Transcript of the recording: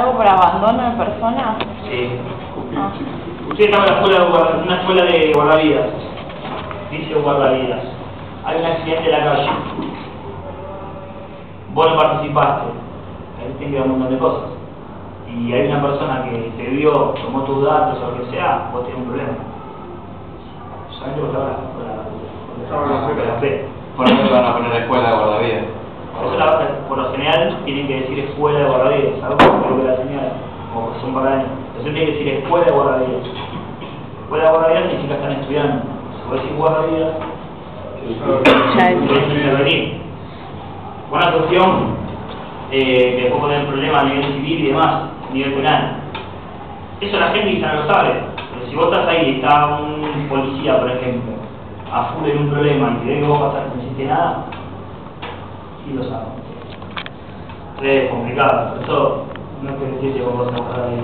¿Algo por abandono de personas? Sí. Usted estaba en una escuela de guardavidas. Dice guardavidas. Hay un accidente en la calle. Vos no participaste. Ahí tiene que ver un montón de cosas. Y hay una persona que te vio, tomó tus datos o lo que sea, vos tenés un problema. Solamente vos te la fe. ¿Por qué van a poner la escuela de guardavidas? Por lo general tienen que decir escuela de guardavidas, ¿sabes? Creo que la señal, como son para años. Entonces tiene que decir escuela de guardavidas. Escuela de guardavidas significa que están estudiando. Si vos decís guardavidas, puedes intervenir. Una cuestión que después puede tener problemas a nivel civil y demás, a nivel penal. Eso la gente quizá no lo sabe. Pero si vos estás ahí y está un policía, por ejemplo, a full en un problema y te ve que vos pasás que no hiciste nada, sí lo saben. Es complicado, por eso no es que decís que vos vas a trabajar ahí.